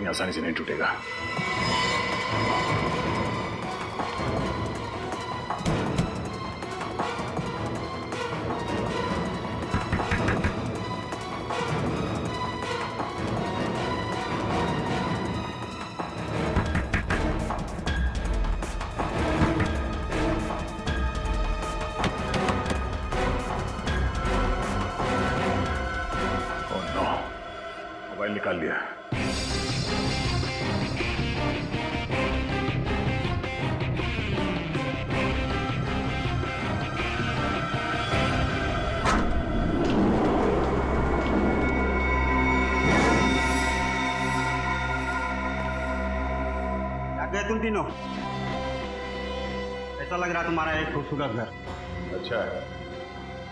इतनी आसानी से नहीं टूटेगा। मोबाइल निकाल लिया। गए तुम तीनों? ऐसा लग रहा तुम्हारा एक खूबसूरत घर। अच्छा है,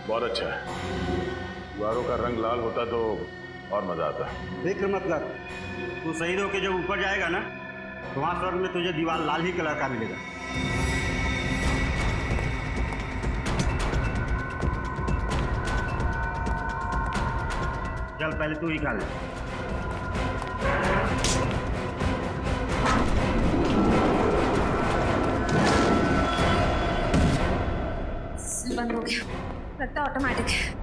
बहुत अच्छा है। दीवारों का रंग लाल होता तो और मजा आता। फिक्र मत कर, तू शहीद होके जब ऊपर जाएगा ना तो वहां स्वर्ग में तुझे दीवार लाल ही कलर का मिलेगा। चल पहले तू ही खा ले। बंद हो गया, लगता ऑटोमेटिक है।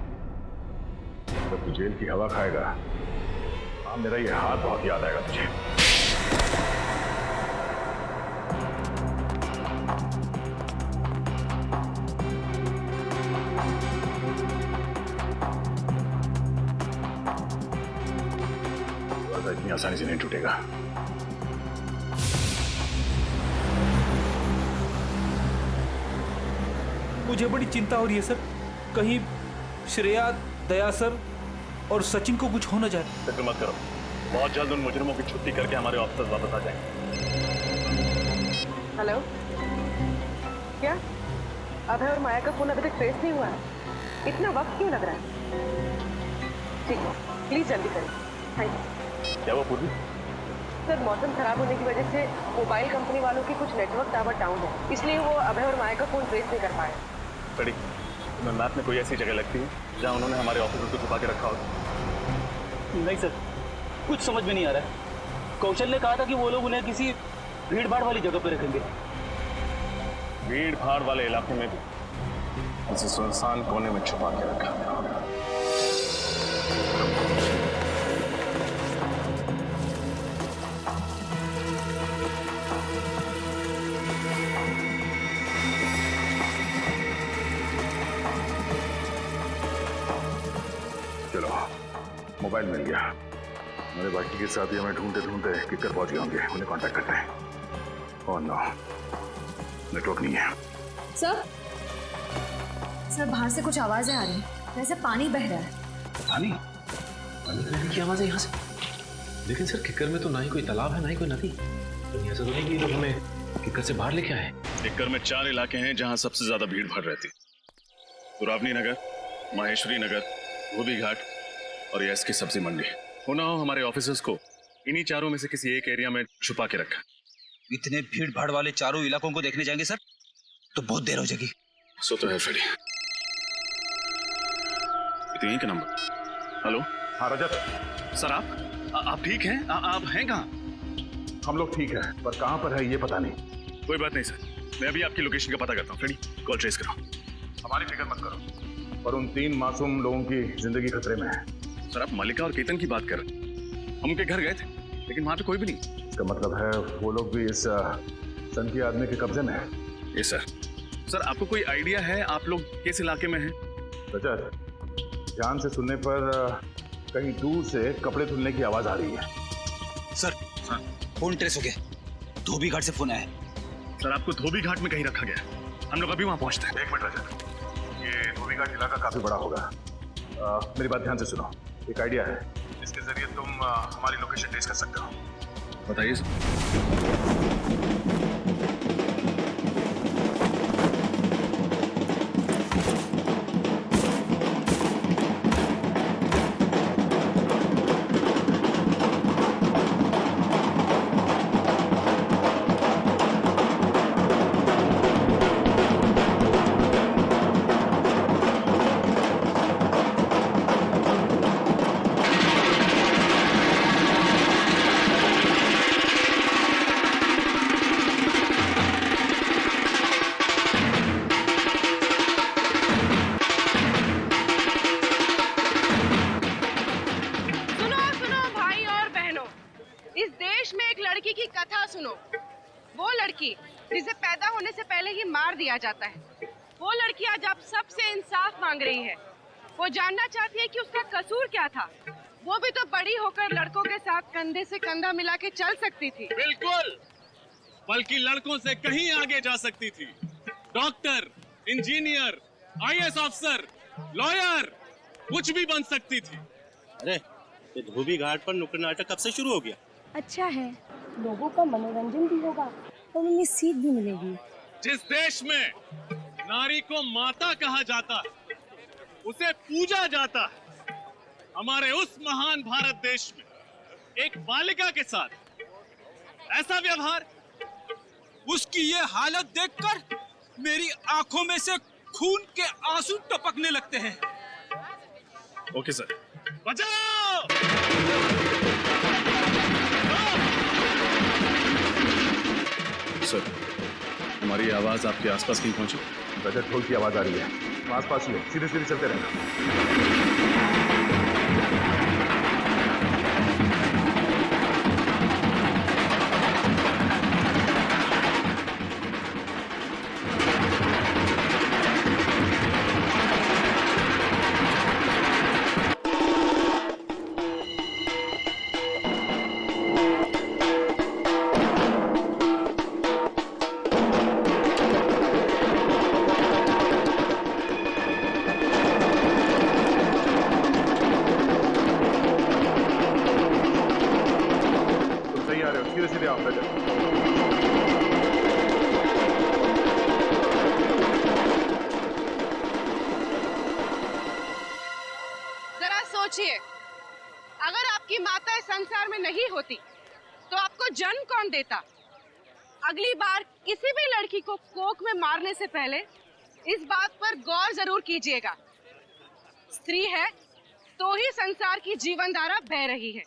जब तू जेल की हवा खाएगा, हाँ मेरा ये हाथ बहुत याद आएगा तुझे। इतनी आसानी से नहीं टूटेगा। मुझे बड़ी चिंता हो रही है सर, कहीं श्रेया, दया सर और सचिन को कुछ हो न जाए। फिक्र मत करो, बहुत जल्द उन मुजरिमों की छुट्टी करके हमारे ऑफिस वापस आ जाएंगे। हेलो, क्या अभय और माया का फोन अभी तक ट्रेस नहीं हुआ है? इतना वक्त क्यों लग रहा है? ठीक है, प्लीज जल्दी करें। Thank you. क्या वो पूर्वी? सर, मौसम खराब होने की वजह से मोबाइल कंपनी वालों की कुछ नेटवर्क टावर डाउन है, इसलिए वो अभय और माया का फोन ट्रेस नहीं कर पाए। कड़ी, तुम्हें मैप में कोई ऐसी जगह लगती है जहाँ उन्होंने हमारे ऑफिस को छुपा के रखा हो? नहीं सर, कुछ समझ में नहीं आ रहा है। कौशल ने कहा था कि वो लोग उन्हें किसी भीड़ भाड़ वाली जगह पे रखेंगे। भीड़ भाड़ वाले इलाके में भी किसी सुनसान कोने में छुपा के रखा होगा। चलो, मोबाइल मिल गया। मेरे बाकी के साथी हमें ढूंढते ढूंढते किधर पहुंच गए होंगे, उन्हें कांटेक्ट करते हैं। ओह नो, नेटवर्क नहीं है। सर बाहर से कुछ आवाजें आ रही हैं, जैसे पानी बह रहा है। पानी? पानी बहने की आवाज़ है यहाँ से। लेकिन सर, किक्कर में तो ना ही कोई तालाब है ना ही कोई नदी। तो ऐसा तो नहीं कि लोग हमें किक्कर से बाहर लेके आए। किक्कर में 4 इलाके हैं जहां सबसे ज्यादा भीड़ भाड़ रहती। पुरावनी नगर, माहेश्वरी नगर, धोबी घाट और यस की सब्जी मंडी। होना हो हमारे ऑफिसर्स को इन्हीं चारों में से किसी एक एरिया में छुपा के रखा। इतने भीड़ भाड़ वाले चारों इलाकों को देखने जाएंगे सर तो बहुत देर हो जाएगी। सो तो है फ्रेडी। यहीं का नंबर। हेलो। हाँ रजत सर, आप ठीक हैं? आप हैं कहाँ? हम लोग ठीक हैं, पर कहाँ पर है ये पता नहीं। कोई बात नहीं सर, मैं अभी आपकी लोकेशन का पता करता हूँ। फ्रेडी, कॉल ट्रेस करो। हमारी फिक्र मत करो, पर उन 3 मासूम लोगों की जिंदगी खतरे में है। सर, आप मल्लिका और केतन की बात कर रहे हैं। हम उनके घर गए थे, लेकिन वहां पे कोई भी नहीं। इसका मतलब है वो लोग भी इस सनकी आदमी के कब्जे में है। Yes sir. सर, आपको कोई आइडिया है आप लोग किस इलाके में हैं? रजत, ध्यान से सुनने पर कहीं दूर से कपड़े धुलने की आवाज आ रही है। सर, फोन ट्रेस हो गया। धोबी घाट से फोन आया है। सर, आपको धोबी घाट में कहीं रखा गया है। हम लोग अभी वहां पहुंचते हैं। 1 मिनट रजत, ये धोबी घाट इलाका काफी बड़ा होगा। मेरी बात ध्यान से सुनो। एक आइडिया है, इसके जरिए तुम हमारी लोकेशन ट्रेस कर सकते हो। बताइए सर। लड़की जिसे पैदा होने से पहले ही मार दिया जाता है, वो लड़की आज आप सबसे इंसाफ मांग रही है। वो जानना चाहती है कि उसका कसूर क्या था। वो भी तो बड़ी होकर लड़कों के साथ कंधे से कंधा मिला के चल सकती थी। बिल्कुल, बल्कि लड़कों से कहीं आगे जा सकती थी। Doctor, engineer, IAS officer, lawyer, कुछ भी बन सकती थी। अरे ये धोबी घाट पर नुक्कड़ नाटक कब से शुरू हो गया? अच्छा है, लोगों का मनोरंजन भी होगा और उन्हें सीख भी मिलेगी। जिस देश में नारी को माता कहा जाता है, उसे पूजा जाता है, हमारे उस महान भारत देश में एक बालिका के साथ ऐसा व्यवहार, उसकी ये हालत देखकर मेरी आंखों में से खून के आंसू टपकने लगते हैं। Okay sir. बचाओ! सर, हमारी आवाज आपके आसपास कहीं पहुंची? रजत, ढोल की आवाज आ रही है। आसपास ही है, सीधे सीधे चलते रहना। सीधे सीधे आओ रजत। जरा सोचिए, अगर आपकी माता इस संसार में नहीं होती तो आपको जन्म कौन देता? अगली बार किसी भी लड़की को कोख में मारने से पहले इस बात पर गौर जरूर कीजिएगा। स्त्री है तो ही संसार की जीवन धारा बह रही है।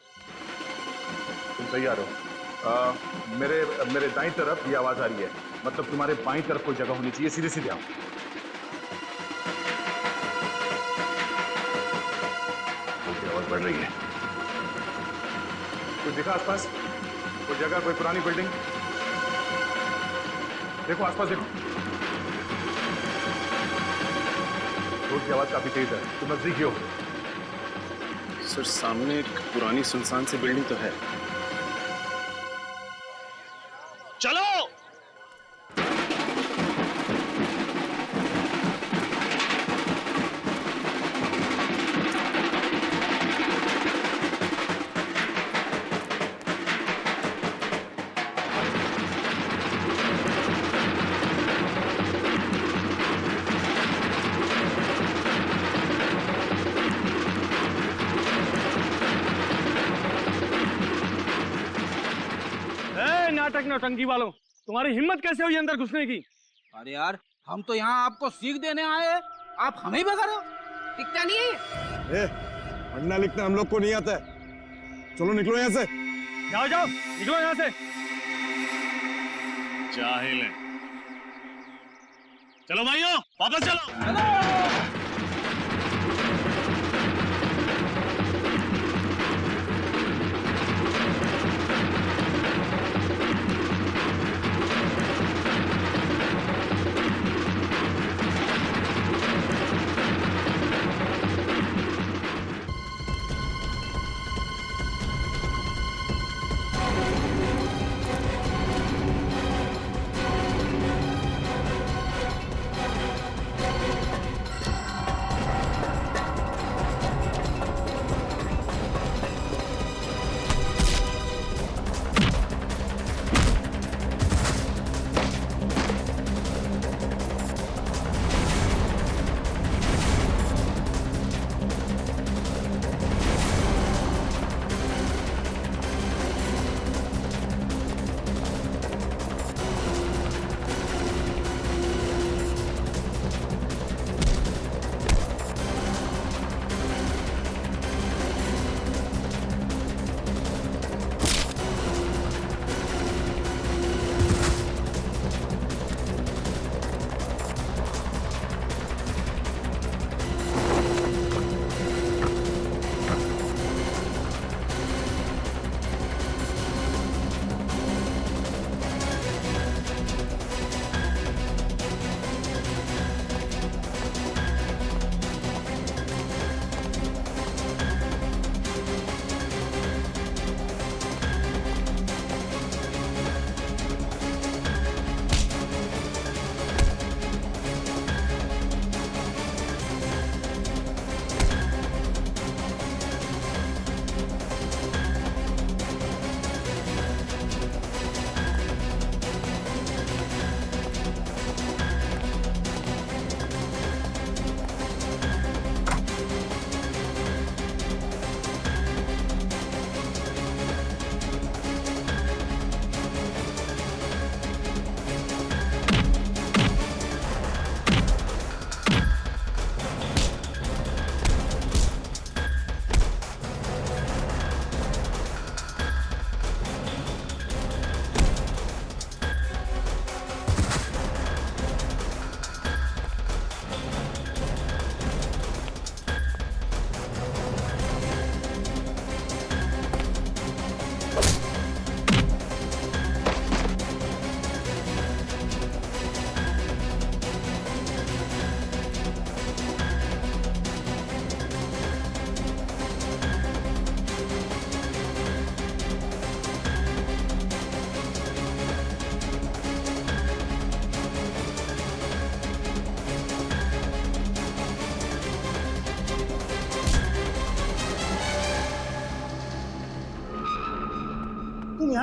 तुम सही आ रहे हो। मेरे दाईं तरफ ये आवाज आ रही है, मतलब तुम्हारे बाईं तरफ कोई जगह होनी चाहिए। सीधे सीधे आओ। आवाज बढ़ रही है। कुछ दिखा आसपास? कोई जगह, कोई पुरानी बिल्डिंग? देखो आसपास, देखो। रोड की आवाज काफी तेज है, तुम नजदीक ही हो। सर, सामने एक पुरानी सुनसान सी बिल्डिंग तो है। चलो! नाटक नौटंकी वालों, तुम्हारी हिम्मत कैसे हुई अंदर घुसने की? अरे यार, हम तो यहाँ आपको सीख देने आए हैं, आप हमें ही भगा रहे हो। दिखता नहीं है? पढ़ना लिखना हम लोग को नहीं आता है। चलो निकलो यहाँ से। जाओ जाओ, निकलो यहाँ से। जाहिल हैं। चलो भाइयों, वापस चलो।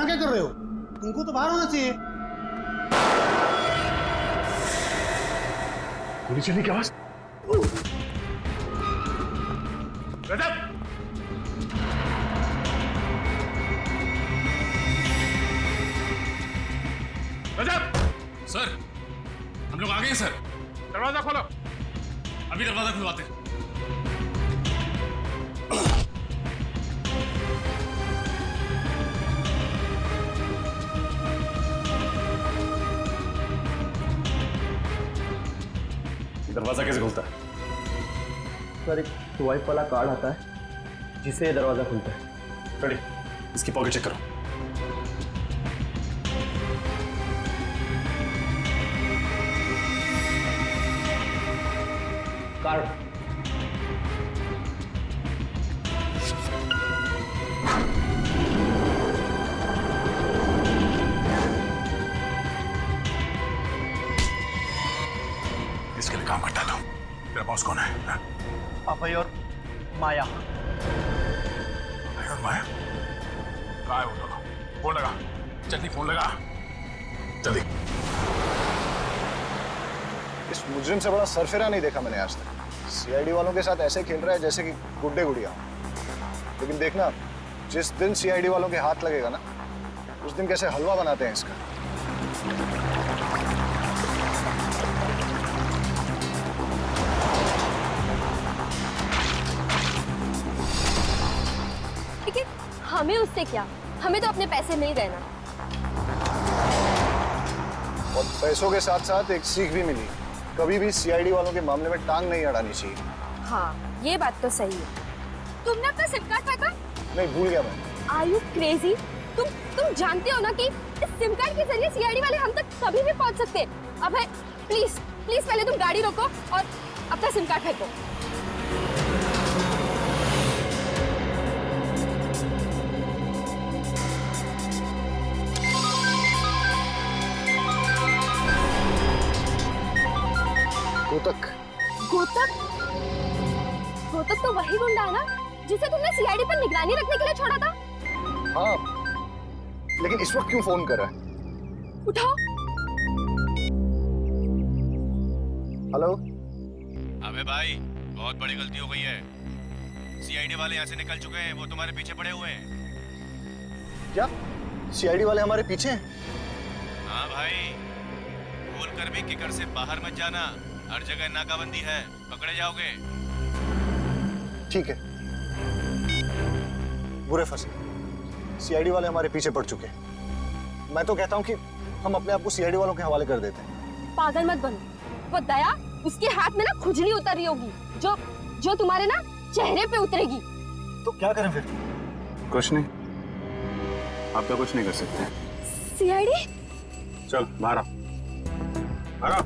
क्या कर रहे हो? तुमको तो बाहर होना चाहिए। गोली चलने की आवाज। रजत! रजत! सर, हम लोग आ गए हैं सर। दरवाजा खोलो। अभी दरवाजा खुलवाते हैं। दरवाजा कैसे खुलता है? सर, एक स्वाइप वाला कार्ड आता है जिससे ये दरवाजा खुलता है। रेडी, इसकी पॉकेट चेक करो। कार्ड। इसके लिए काम करता था। तेरा बॉस कौन है? हाँ? अभय और माया। अभय और माया? कहाँ है वो दोनों? फोन लगा, जल्दी फोन लगा, जल्दी। इस मुजरिम से बड़ा सरफिरा नहीं देखा मैंने आज तक। सीआईडी वालों के साथ ऐसे खेल रहा है जैसे कि गुड्डे गुड़िया। लेकिन देखना, जिस दिन सीआईडी वालों के हाथ लगेगा ना, उस दिन कैसे हलवा बनाते हैं इसका। लेकिन हमें उससे क्या, हमें तो अपने पैसे मिल गए ना। और पैसों के साथ साथ एक सीख भी मिली, कभी भी सीआईडी वालों के मामले में टांग नहीं अड़ानी चाहिए। हाँ, ये बात तो सही है। तुमने अपना सिम कार्ड फेंका? नहीं, भूल गया मैं। Are you crazy? तुम जानते हो ना कि इस सिम कार्ड के जरिए सीआईडी वाले हम तक कभी भी पहुंच सकते हैं। अब है, प्लीज प्लीज पहले तुम गाड़ी रोको और अपना सिम कार्ड फेंको। गोतक। गोतक? गोतक तो वही गुंडा है ना जिसे तुमने सीआईडी पर निगरानी रखने के लिए छोड़ा था? हाँ, लेकिन इस वक्त क्यों फोन कर रहा है? उठाओ। हेलो। अबे भाई, बहुत बड़ी गलती हो गई है। सीआईडी वाले यहाँ से निकल चुके हैं, वो तुम्हारे पीछे पड़े हुए हैं। क्या? सीआईडी वाले हमारे पीछे हैं? हाँ भाई, भूल कर भी किकर से बाहर मत जाना। हर जगह नाकाबंदी है, पकड़े जाओगे। ठीक है। बुरे फंसे। सीआईडी वाले हमारे पीछे पड़ चुके हैं। मैं तो कहता हूँ कि हम अपने आप को सीआईडी वालों के हवाले कर देते हैं। पागल मत बनो। वो दया, उसके हाथ में ना खुजली उतर रही होगी जो तुम्हारे ना चेहरे पे उतरेगी। तो क्या करें फिर? कुछ नहीं, आप तो कुछ नहीं कर सकते। सीआईडी? चल बाहर आ, बाहर आ।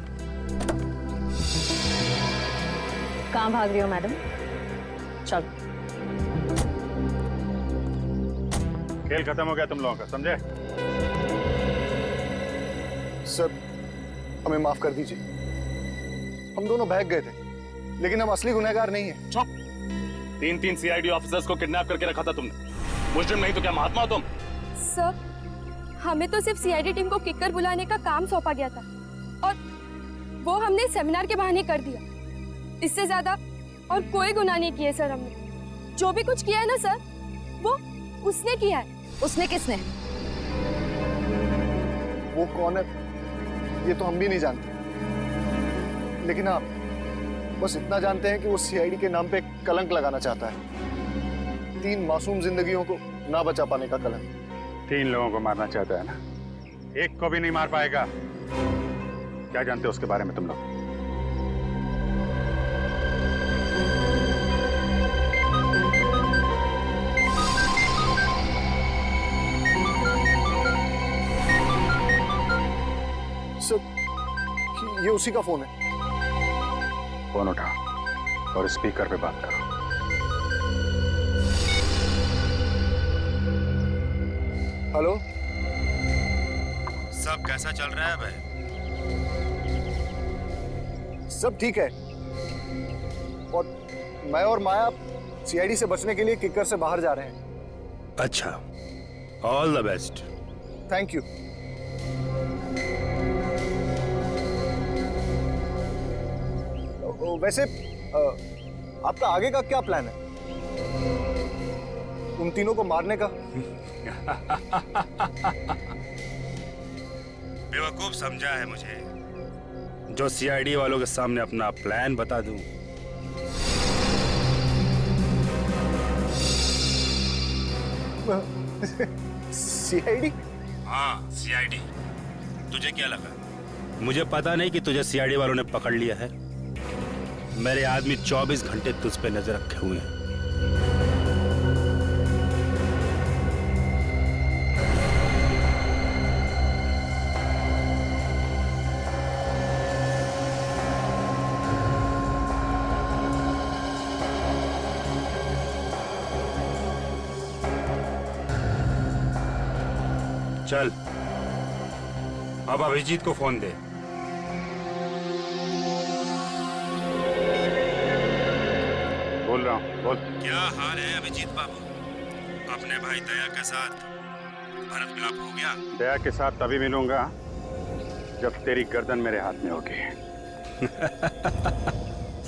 कहाँ भाग रही हो मैडम? चल। खेल खत्म हो गया तुम लोगों का, समझे? सर, हमें माफ कर दीजिए। हम दोनों भाग गए थे, लेकिन हम असली गुनहगार नहीं हैं। चुप! 3 सीआईडी ऑफिसर्स को किडनैप करके रखा था तुमने। मुजरिम नहीं तो क्या महात्मा हो तुम? सर, हमें तो सिर्फ सीआईडी टीम को किकर बुलाने का काम सौंपा गया था और वो हमने सेमिनार के बहाने कर दिया। इससे ज्यादा और कोई गुनाह नहीं किए सर हमने। जो भी कुछ किया है ना सर, वो उसने किया है। उसने किसने? वो कौन है ये तो हम भी नहीं जानते, लेकिन आप बस इतना जानते हैं कि वो सीआईडी के नाम पे कलंक लगाना चाहता है। 3 मासूम जिंदगियों को ना बचा पाने का कलंक। 3 लोगों को मारना चाहता है ना, एक को भी नहीं मार पाएगा। क्या जानते हो उसके बारे में तुम लोग? ये उसी का फोन है। फोन उठा और स्पीकर पे बात करो। हेलो। सब कैसा चल रहा है भाई? सब ठीक है, और मैं और माया सीआईडी से बचने के लिए किकर से बाहर जा रहे हैं। अच्छा, all the best. Thank you. वैसे आपका आगे का क्या प्लान है? उन तीनों को मारने का? बेवकूफ समझा है मुझे जो सीआईडी वालों के सामने अपना प्लान बता दूं। सीआईडी? हाँ, सीआईडी। तुझे क्या लगा मुझे पता नहीं कि तुझे सीआईडी वालों ने पकड़ लिया है? मेरे आदमी 24 घंटे तुझ पे नजर रखे हुए हैं। चल, अब अभिजीत को फोन दे। बोल रहा हूँ, बोल। क्या हाल है अभिजीत बाबू? अपने भाई दया के साथ भरत मिलाप हो गया? दया के साथ तभी मिलूंगा जब तेरी गर्दन मेरे हाथ में होगी।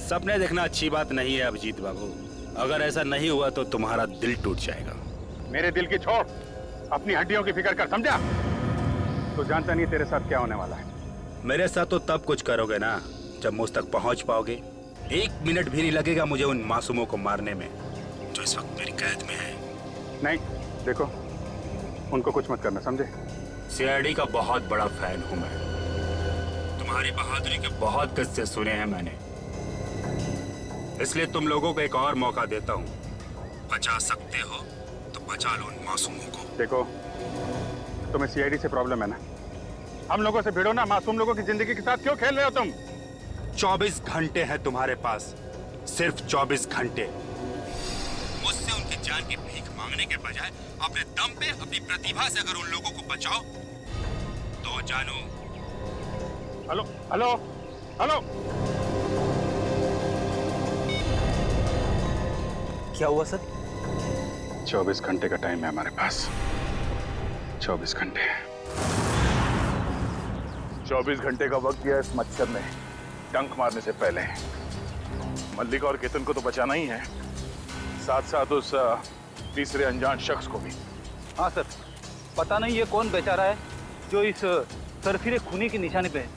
सपने देखना अच्छी बात नहीं है अभिजीत बाबू। अगर ऐसा नहीं हुआ तो तुम्हारा दिल टूट जाएगा। मेरे दिल की छोड़, अपनी हड्डियों की फिक्र कर, समझा? तो जानता नहीं तेरे साथ क्या होने वाला है। मेरे साथ तो तब कुछ करोगे ना जब मुझ तक पहुंच पाओगे। 1 मिनट भी नहीं लगेगा मुझे उन मासूमों को मारने में जो इस वक्त मेरी कैद में है। नहीं, देखो, उनको कुछ मत करना, समझे? सीआईडी का बहुत बड़ा फैन हूं मैं। तुम्हारी बहादुरी के बहुत किस्से सुने हैं मैंने, इसलिए तुम लोगों को एक और मौका देता हूं। बचा सकते हो तो बचा लो उन मासूमों को। देखो, तुम्हें सीआईडी से प्रॉब्लम है ना? हम लोगों से भिड़ो ना। मासूम लोगों की जिंदगी के साथ क्यों खेल रहे हो तुम? 24 घंटे हैं तुम्हारे पास, सिर्फ 24 घंटे। मुझसे उनकी जान की भीख मांगने के बजाय अपने दम पे, अपनी प्रतिभा से अगर उन लोगों को बचाओ तो जानो। हेलो हेलो हेलो, क्या हुआ सर? 24 घंटे का टाइम है हमारे पास। 24 घंटे। 24 घंटे का वक्त दिया इस मच्छर ने डंक मारने से पहले। मल्लिका और केतन को तो बचाना ही है, साथ साथ उस तीसरे अनजान शख्स को भी। हाँ सर, पता नहीं ये कौन बेचारा है जो इस सरफिरे खूनी की निशाने पे है।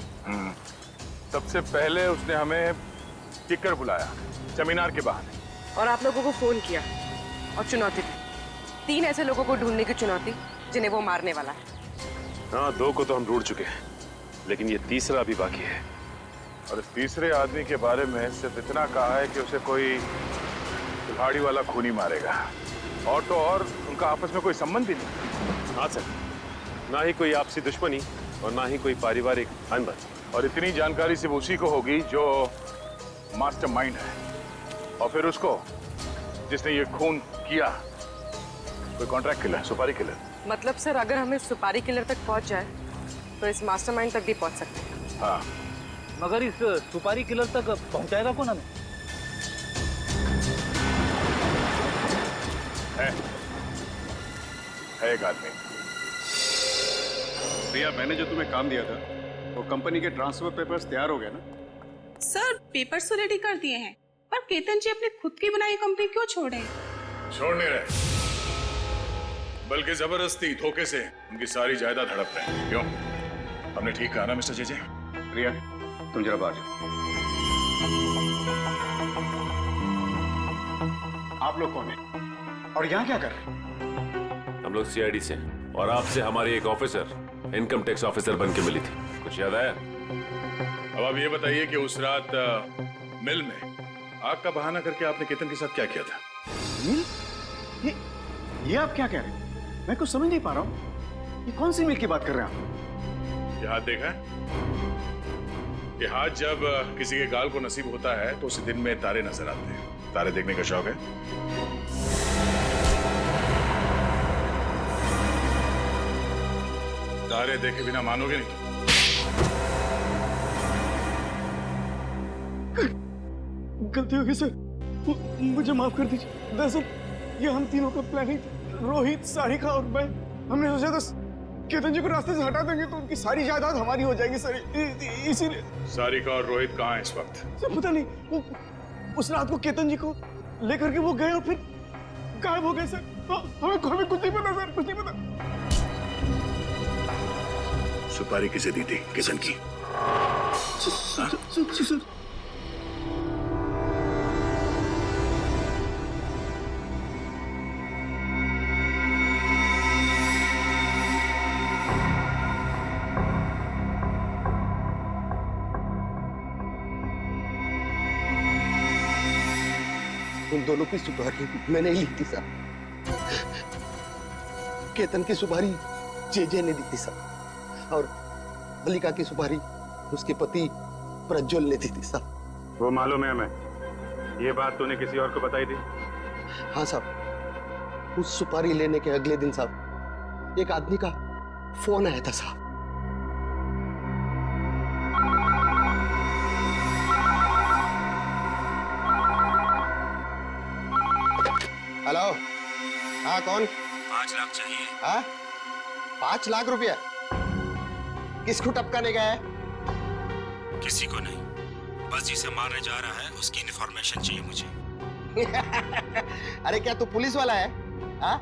सबसे पहले उसने हमें किकर बुलाया सेमिनार के बहाने, और आप लोगों को फोन किया और चुनौती दी। 3 ऐसे लोगों को ढूंढने की चुनौती जिन्हें वो मारने वाला है। हाँ, 2 को तो हम ढूंढ चुके हैं, लेकिन ये तीसरा अभी बाकी है। और इस तीसरे आदमी के बारे में सिर्फ इतना कहा है कि उसे कोई कुल्हाड़ी वाला खूनी मारेगा, और तो और उनका आपस में कोई संबंध भी नहीं। हाँ सर, ना ही कोई आपसी दुश्मनी और ना ही कोई पारिवारिक अनबन। और इतनी जानकारी सिर्फ उसी को होगी जो मास्टरमाइंड है, और फिर उसको जिसने ये खून किया कोई कॉन्ट्रैक्ट किलर, सुपारी किलर। मतलब सर, अगर हम इस सुपारी किलर तक पहुंच जाए तो इस मास्टरमाइंड तक भी पहुंच सकते हैं। हाँ, मगर इस सुपारी किलर तक पहुंचाएगा कौन हमें? है एक आदमी। प्रिया, मैंने जो तुम्हें काम दिया था वो कंपनी के ट्रांसफर पेपर्स तैयार हो गए ना? सर, पेपर्स तो रेडी कर दिए हैं, पर केतन जी अपनी खुद की बनाई कंपनी क्यों छोड़े? छोड़ नहीं रहे, बल्कि जबरदस्ती धोखे से उनकी सारी जायदाद हड़प रहे हैं। क्यों? हमने ठीक कहा ना मिस्टर जेजे? प्रिया, तुम जरा बाहर जाओ। आप लोग कौन हैं और यहाँ क्या कर रहे हैं? हम लोग सीआईडी से हैं, और आपसे हमारी एक ऑफिसर इनकम टैक्स ऑफिसर बन के मिली थी। कुछ याद आया? अब आप ये बताइए कि उस रात मिल में आग का बहाना करके आपने केतन के साथ क्या किया था? मिल? ये आप क्या कह रहे हैं? मैं कुछ समझ नहीं पा रहा हूँ। ये कौन सी मिल की बात कर रहे हैं आप? ये हाथ देखा है? ये हाथ जब किसी के गाल को नसीब होता है तो उसे दिन में तारे नजर आते हैं। तारे देखने का शौक है? तारे देखे बिना मानोगे नहीं। गलती हो गई सर, मुझे माफ कर दीजिए। दरअसल ये हम तीनों का प्लानिंग था। रोहित, सारिका और मैं, हमने सोचा था केतन जी को रास्ते से हटा देंगे तो उनकी सारी जायदाद हमारी हो जाएगी सर, इसीलिए। सारिका और रोहित कहाँ हैं इस वक्त? सर पता नहीं, वो उस रात को केतन जी को लेकर के वो गए और फिर गायब हो गए सर। हमें कुछ नहीं पता सर, कुछ नहीं पता। सुपारी किसे दी थी? केतन की? सर उन दोनों की सुपारी मैंने ही ली थी साहब। केतन की सुपारी जे ने दी थी साहब, और मल्लिका की सुपारी उसके पति प्रज्वल ने दी थी साहब। वो मालूम है हमें। ये बात तूने किसी और को बताई थी? हाँ साहब, उस सुपारी लेने के अगले दिन साहब एक आदमी का फोन आया था साहब। हेलो, हाँ कौन? 5 लाख चाहिए। हाँ, 5 लाख रुपया? किसको टपकाने गया है? किसी को नहीं, बस जिसे मारने जा रहा है उसकी इन्फॉर्मेशन चाहिए मुझे। अरे क्या तू पुलिस वाला है? हाँ?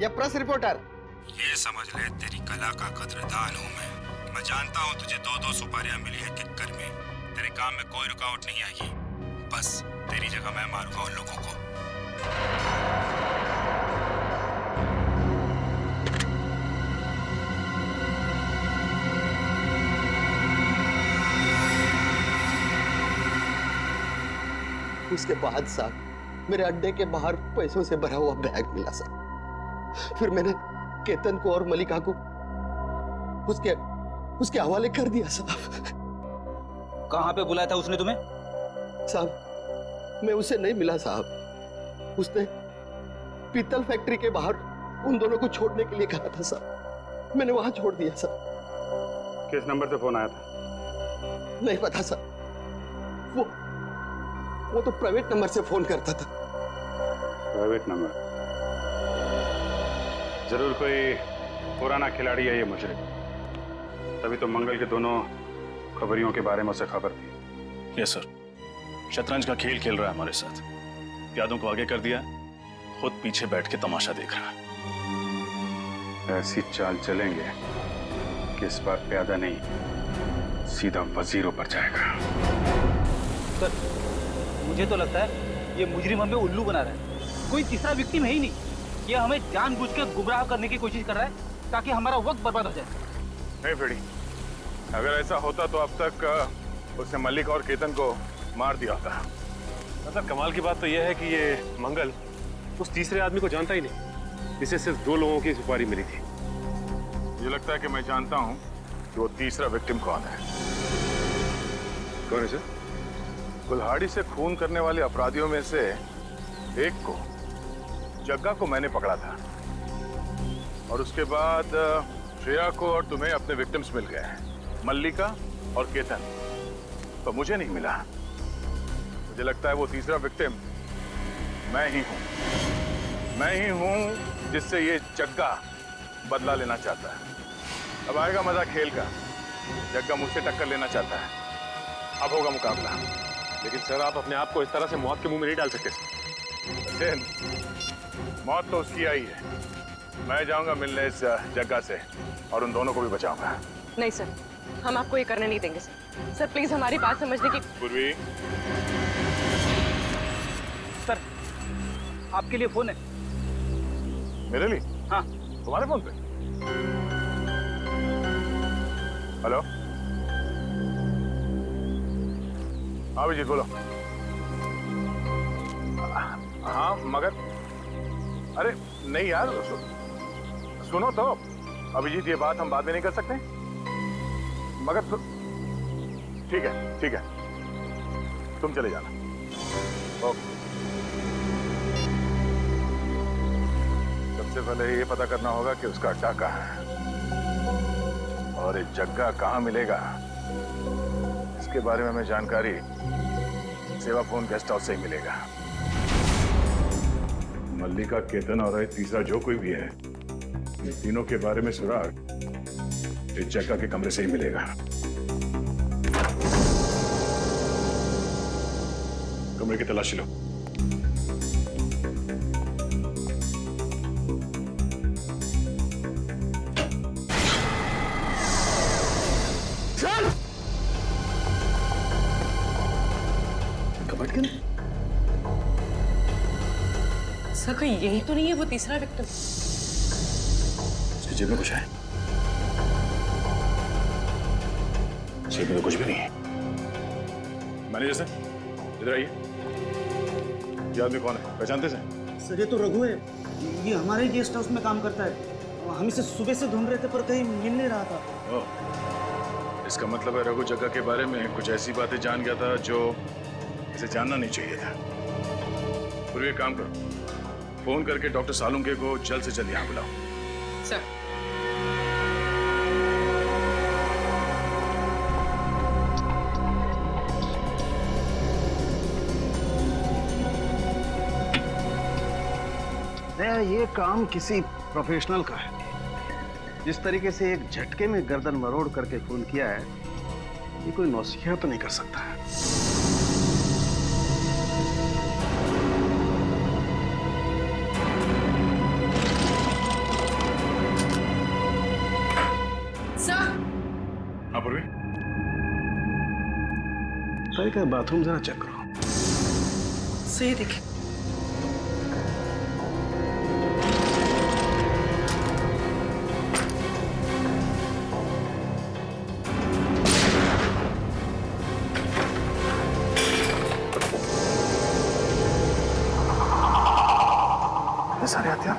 या प्रेस रिपोर्टर? ये समझ ले तेरी कला का कदरदान हूँ मैं जानता हूँ तुझे 2-2 सुपारियां मिली है किक्कर में। तेरे काम में कोई रुकावट नहीं आएगी, बस तेरी जगह मैं मारूंगा उन लोगों को। उसके बाद साहब मेरे अड्डे के बाहर पैसों से भरा हुआ बैग मिला साहब। फिर मैंने केतन को और मल्लिका को उसके हवाले कर दिया साहब। कहाँ पे बुलाया था उसने तुम्हें? साहब मैं उसे नहीं मिला साहब, उसने पीतल फैक्ट्री के बाहर उन दोनों को छोड़ने के लिए कहा था साहब, मैंने वहां छोड़ दिया साहब। किस नंबर से फोन आया था? नहीं पता साहब, वो तो प्राइवेट नंबर से फोन करता था। Private number? जरूर कोई पुराना खिलाड़ी है ये मुजरिम, तभी तो मंगल के दोनों खबरियों के बारे में उसे खबर थी। यस सर, शतरंज का खेल खेल रहा है हमारे साथ, प्यादों को आगे कर दिया, खुद पीछे बैठ के तमाशा देख रहा है। ऐसी चाल चलेंगे कि इस बार प्यादा नहीं सीधा वजीरों पर जाएगा। सर मुझे तो लगता है ये मुजरिम हमें उल्लू बना रहा है, कोई तीसरा विक्टिम है ही नहीं। ये हमें जानबूझ के गुमराह करने की कोशिश कर रहा है ताकि हमारा वक्त बर्बाद हो जाए। नहीं फिड़ी, अगर ऐसा होता तो अब तक उसने मल्लिक और केतन को मार दिया होता। मतलब कमाल की बात तो यह है कि ये मंगल उस तीसरे आदमी को जानता ही नहीं, इसे सिर्फ 2 लोगों की सुपारी मिली थी। मुझे लगता है कि मैं जानता हूं कि वो तीसरा विक्टिम कौन है। कौन है सर? कुल्हाड़ी से खून करने वाले अपराधियों में से एक को, जग्गा को मैंने पकड़ा था, और उसके बाद श्रेया को और तुम्हें अपने विक्टिम्स मिल गए हैं, मल्लिका और केतन, तो मुझे नहीं मिला। मुझे लगता है वो तीसरा विक्टिम मैं ही हूं जिससे ये जग्गा बदला लेना चाहता है। अब आएगा मजा खेल का। जग्गा मुझसे टक्कर लेना चाहता है, अब होगा मुकाबला। लेकिन सर आप अपने आप को इस तरह से मौत के मुंह में नहीं डाल सकते। सचिन, मौत तो उसकी आई है, मैं जाऊंगा मिलने इस जग्गा से और उन दोनों को भी बचाऊंगा। नहीं सर, हम आपको ये करने नहीं देंगे सर। सर प्लीज हमारी बात समझने की। पूर्वी, सर आपके लिए फोन है। मेरे लिए? हाँ। तुम्हारे फोन पे? हेलो, हाँ अभिजीत बोलो। हाँ मगर, अरे नहीं यार, सुनो तो अभिजीत, ये बात हम बाद में नहीं कर सकते? मगर ठीक है, तुम चले जाना। ओके। सबसे पहले ये पता करना होगा कि उसका अड्डा कहाँ है और एक जग्गा कहाँ मिलेगा। इसके बारे में हमें जानकारी सेवा फोन गेस्ट हाउस से ही मिलेगा। मल्लिका, केतन और तीसरा जो कोई भी है, इन तीनों के बारे में सुराग इस जगह के कमरे से ही मिलेगा। कमरे की तलाशी लो। कबट के सर कहीं यही तो नहीं है वो तीसरा विक्टिम? इसकी जेब में कुछ है? जेब में तो कुछ भी नहीं है। मैनेजर सर, इधर आइए। ये आदमी कौन है, पहचानते हैं? सर ये तो रघु है, ये हमारे गेस्ट हाउस में काम करता है। हम इसे सुबह से ढूंढ रहे थे पर कहीं मिल नहीं रहा था। इसका मतलब है रघु जग्गा के बारे में कुछ ऐसी बातें जान गया था जो इसे जानना नहीं चाहिए था। फिर एक काम करो, फोन करके डॉक्टर सालुंके को जल्द से जल्द यहाँ बुलाओ। सर ये काम किसी प्रोफेशनल का है। जिस तरीके से एक झटके में गर्दन मरोड़ करके खून किया है, ये कोई नौसिखिया तो नहीं कर सकता है। सर हाँ पूर्वी, का बाथरूम जरा चेक करो। सही देखिए। सारे हथियार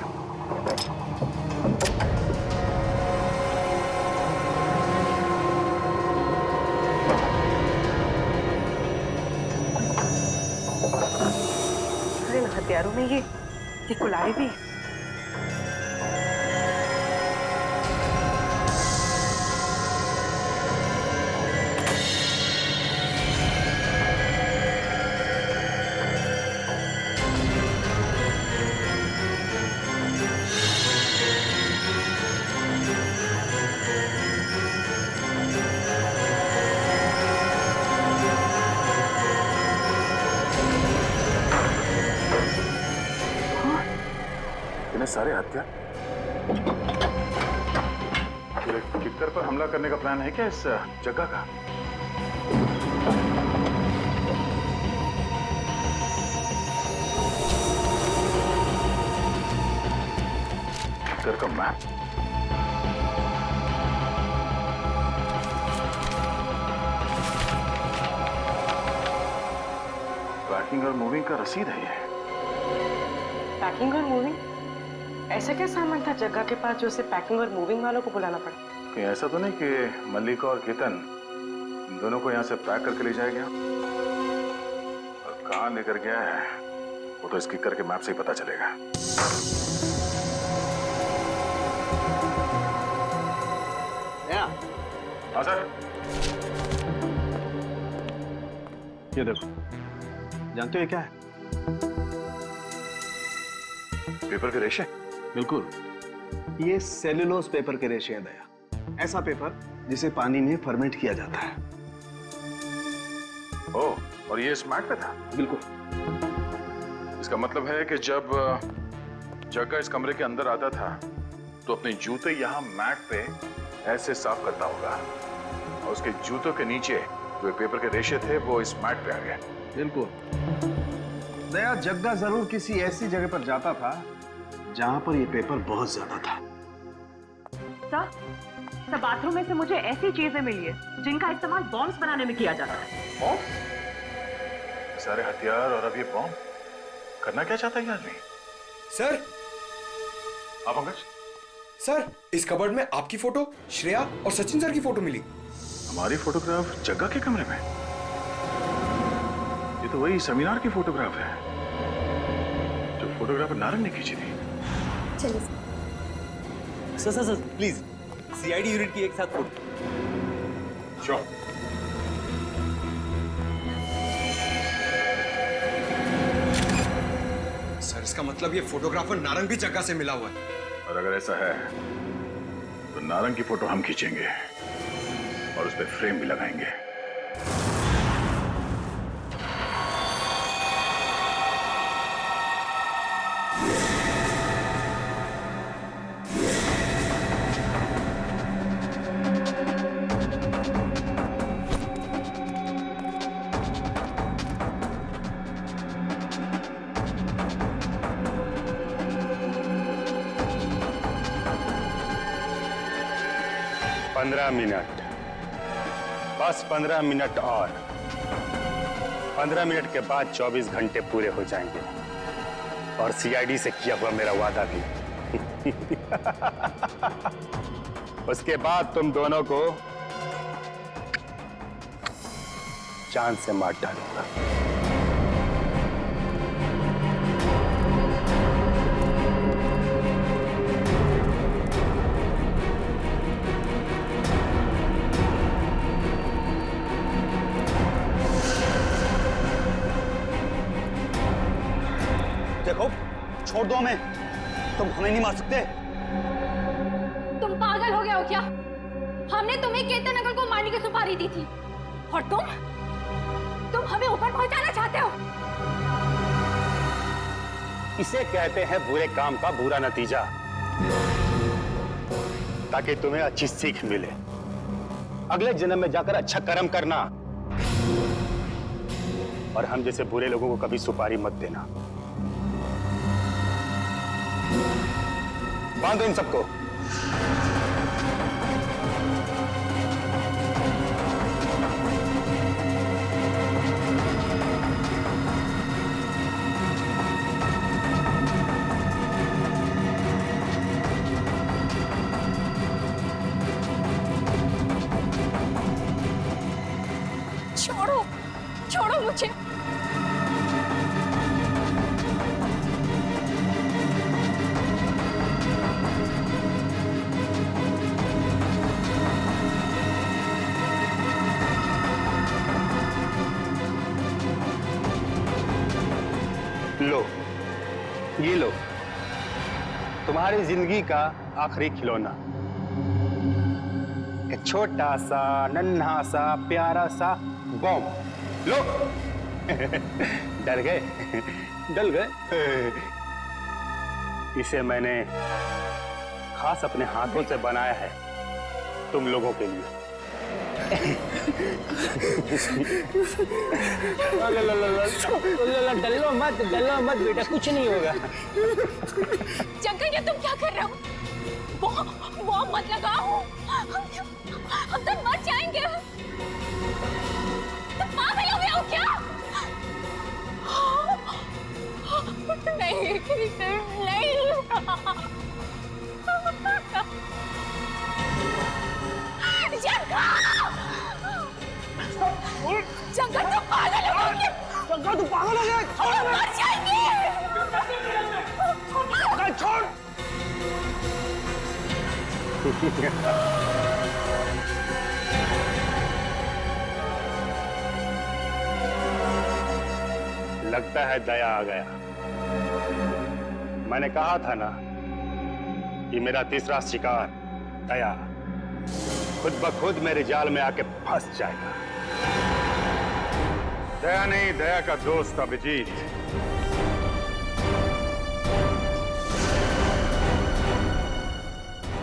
इन हथियारों में ये कुल्हाड़ी भी है। सारे हत्या किक्कर पर हमला करने का प्लान है क्या इस जगह का? किक्कर का मैप? पैकिंग और मूविंग का रसीद है ये। पैकिंग और मूविंग? ऐसा क्या सामान था जग्गा के पास जो उसे पैकिंग और मूविंग वालों को बुलाना पड़ा? कहीं ऐसा तो नहीं कि मल्लिका और केतन इन दोनों को यहाँ से पैक करके ले जाएगा? और कहाँ लेकर गया है वो तो इस किक्कर के मैप से ही पता चलेगा। हाँ सर। ये देखो, जानते हो ये क्या है? पेपर के रेशे? बिल्कुल, ये सेल्यूलोज पेपर के रेशे हैं दया। ऐसा पेपर जिसे पानी में फर्मेंट किया जाता है। ओह, और ये इस मैट पे था? बिल्कुल। इसका मतलब है कि जब जग्गा इस कमरे के अंदर आता था तो अपने जूते यहाँ मैट पे ऐसे साफ करता होगा और उसके जूतों के नीचे जो पेपर के रेशे थे वो इस मैट पे आ गए। बिल्कुल। दया, जग्गा जरूर किसी ऐसी जगह पर जाता था जहां पर ये पेपर बहुत ज्यादा था। सर बाथरूम में से मुझे ऐसी चीजें मिली है जिनका इस्तेमाल बॉम्ब्स बनाने में किया जाता है। बॉम्ब? सारे हथियार और अब ये बॉम्ब? करना क्या चाहता है ये आदमी? सर। आप पंकज? सर, इस कबर्ड में आपकी फोटो, श्रेया और सचिन सर की फोटो मिली। हमारी फोटोग्राफ जग्गा के कमरे में? ये तो वही सेमिनार की फोटोग्राफ है जो फोटोग्राफर नारंग ने खींची थी। चलिए सर प्लीज, सीआईडी यूनिट की एक साथ फोटो। श्योर। सर, इसका मतलब ये फोटोग्राफर नारंग भी जग्गा से मिला हुआ है। और अगर ऐसा है तो नारंग की फोटो हम खींचेंगे और उस पर फ्रेम भी लगाएंगे। मिनट, बस 15 मिनट और। 15 मिनट के बाद 24 घंटे पूरे हो जाएंगे और सीआईडी से किया हुआ मेरा वादा भी। उसके बाद तुम दोनों को चांद से मार डालूंगा। देखो, छोड़ दो हमें, तुम हमें नहीं मार सकते। तुम पागल हो गए हो क्या? हमने तुम्हें केतन अंकल को मारने की सुपारी दी थी और तुम हमें ऊपर पहुंचाना चाहते हो। इसे कहते हैं बुरे काम का बुरा नतीजा, ताकि तुम्हें अच्छी सीख मिले, अगले जन्म में जाकर अच्छा कर्म करना, और हम जैसे बुरे लोगों को कभी सुपारी मत देना। बांधो इन सबको। छोड़ो, छोड़ो मुझे। लो, ये लो, तुम्हारी जिंदगी का आखिरी खिलौना, एक छोटा सा नन्हा सा प्यारा सा बॉम्ब। लो। डर गए? डल गए? इसे मैंने खास अपने हाथों से बनाया है तुम लोगों के लिए। डलो मत बेटा, कुछ नहीं होगा। जंगल, ये तुम क्या कर रहे हो? वो मत लगाओ, हम तो मर जाएंगे। तुम पागल हो गए हो क्या? नहीं, नहीं। जंगल, तुम पागल हो गए। जंगल, तुम पागल हो गए। हम मर जाएंगे। छोड़। लगता है दया आ गया। मैंने कहा था ना, ये मेरा तीसरा शिकार दया खुद ब खुद मेरे जाल में आके फंस जाएगा। दया नहीं, दया का दोस्त अभिजीत।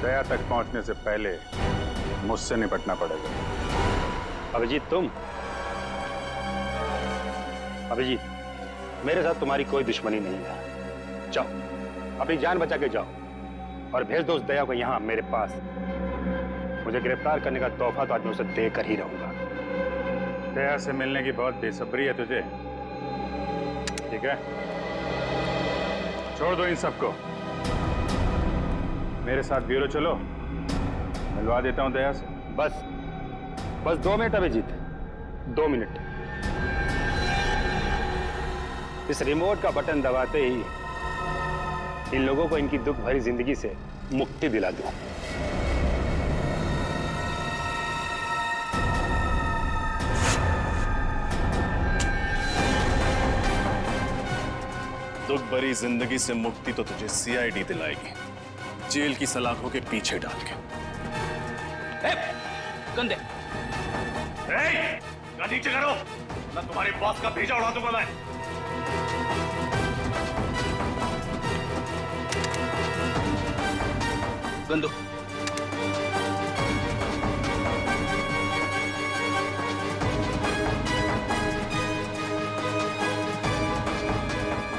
दया तक पहुंचने से पहले मुझसे निपटना पड़ेगा। अभिजीत, तुम? अभिजीत, मेरे साथ तुम्हारी कोई दुश्मनी नहीं है। जाओ, अपनी जान बचा के जाओ और भेज दो उस दया को यहाँ मेरे पास। मुझे गिरफ्तार करने का तोहफा तो आज मैं उसे देकर ही रहूंगा। दया से मिलने की बहुत बेसब्री है तुझे, ठीक है? छोड़ दो इन सबको, मेरे साथ ब्यूरो चलो, मिलवा देता हूं दया से। बस 2 मिनट अभिजीत, 2 मिनट। इस रिमोट का बटन दबाते ही इन लोगों को इनकी दुख भरी जिंदगी से मुक्ति दिला दूं। दुख भरी जिंदगी से मुक्ति तो तुझे सीआईडी दिलाएगी, जेल की सलाखों के पीछे डाल के। गंदे नीचे करो, मैं तुम्हारे बॉस का भेजा उड़ा दूंगा मैं। गंदो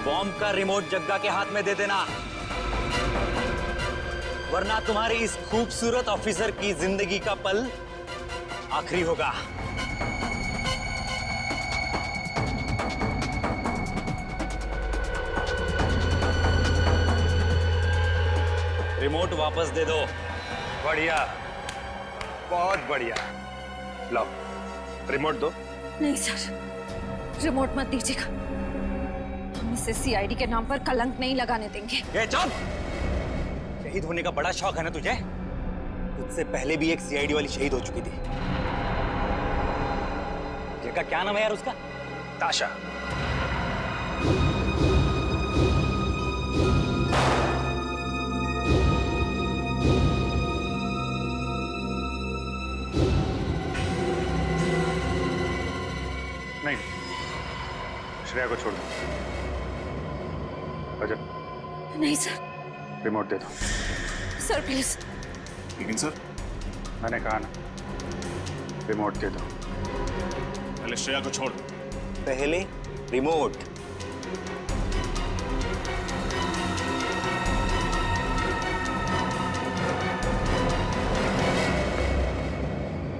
बॉम्ब का रिमोट जग्गा के हाथ में दे देना, वरना तुम्हारी इस खूबसूरत ऑफिसर की जिंदगी का पल आखिरी होगा। रिमोट वापस दे दो। बढ़िया, बहुत बढ़िया। लो रिमोट दो। नहीं सर, रिमोट मत दीजिएगा। हम इसे सीआईडी के नाम पर कलंक नहीं लगाने देंगे। ये चुप! शहीद होने का बड़ा शौक है ना तुझे? तुझसे पहले भी एक सीआईडी वाली शहीद हो चुकी थी। जिनका क्या नाम है यार उसका? ताशा। नहीं, श्रेया को छोड़ दो। रजत, नहीं सर। रिमोट दे दो। Sir please. लेकिन सर, मैंने कहा ना, रिमोट दे दो। पहले श्रेया को छोड़। पहले रिमोट।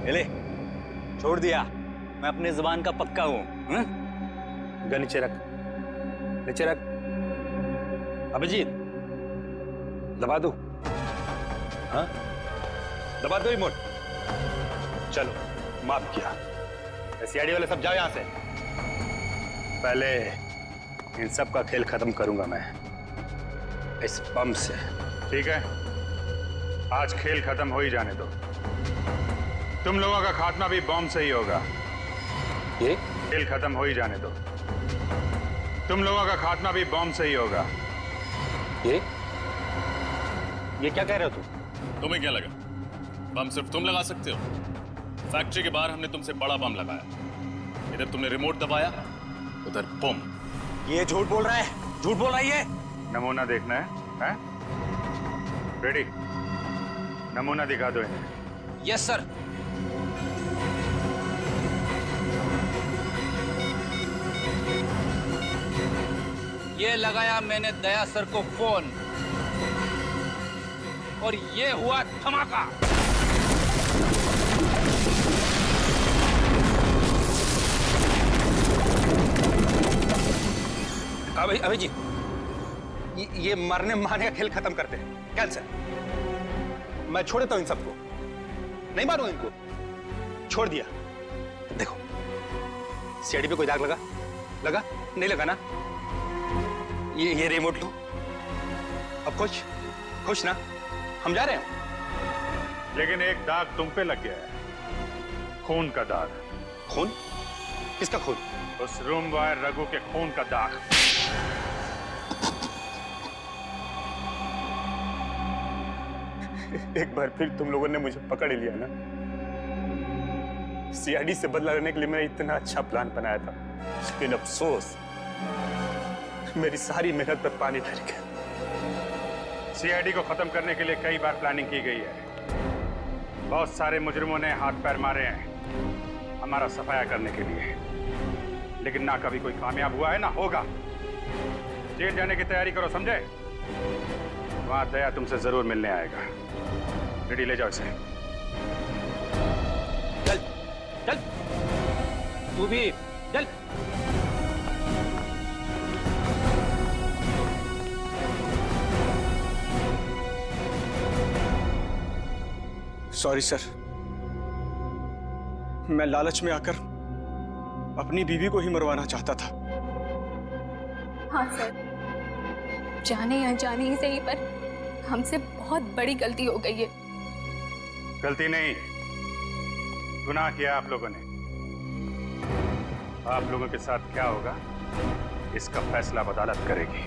ले, छोड़ दिया। मैं अपने जुबान का पक्का हूं। गन नीचे रख, नीचे रख। अभिजीत, दबा दो। हाँ, दबा दो रिमोट। चलो, माफ किया। सीआईडी वाले सब जाओ यहां से। पहले इन सब का खेल खत्म करूंगा मैं इस बम से। ठीक है, आज खेल खत्म हो ही जाने दो। तुम लोगों का खात्मा भी बॉम्ब से ही होगा। ये खेल खत्म हो ही जाने दो। तुम लोगों का खात्मा भी बॉम्ब से ही होगा। ये क्या कह रहे हो तुम? तुम्हें क्या लगा बम सिर्फ तुम लगा सकते हो? फैक्ट्री के बाहर हमने तुमसे बड़ा बम लगाया। इधर तुमने रिमोट दबाया, उधर बम। ये झूठ बोल रहा है, झूठ बोल रहा है ये। नमूना देखना है, हैं? रेडी? नमूना दिखा दो इन्हें। Yes sir. ये लगाया मैंने दया सर को फोन और ये हुआ धमाका। अभिजीत, ये मरने मारने का खेल खत्म करते हैं। कैंसिल। मैं छोड़ देता हूं इन सबको, नहीं मारूंगा इनको। छोड़ दिया। देखो, सीआईडी पे कोई दाग लगा? लगा? नहीं लगा ना? ये रिमोट लो। अब खुश ना? हम जा रहे हैं। लेकिन एक दाग तुम पे लग गया है, खून का दाग। खून? किसका खून? उस रूम बॉय रघु के खून का दाग। एक बार फिर तुम लोगों ने मुझे पकड़ लिया ना। सीआईडी से बदला लेने के लिए मैंने इतना अच्छा प्लान बनाया था, लेकिन अफसोस मेरी सारी मेहनत पर पानी फिर गया। सीआईडी को खत्म करने के लिए कई बार प्लानिंग की गई है। बहुत सारे मुजरिमों ने हाथ पैर मारे हैं हमारा सफाया करने के लिए, लेकिन ना कभी कोई कामयाब हुआ है ना होगा। जेल जाने की तैयारी करो, समझे? वहां दया तुमसे जरूर मिलने आएगा। रेडी, ले जाओ इसे। चल चल, तू भी चल। सॉरी सर, मैं लालच में आकर अपनी बीवी को ही मरवाना चाहता था। हाँ सर, जाने या जाने ही सही, पर हमसे बहुत बड़ी गलती हो गई है। गलती नहीं, गुनाह किया आप लोगों ने। आप लोगों के साथ क्या होगा इसका फैसला अदालत करेगी।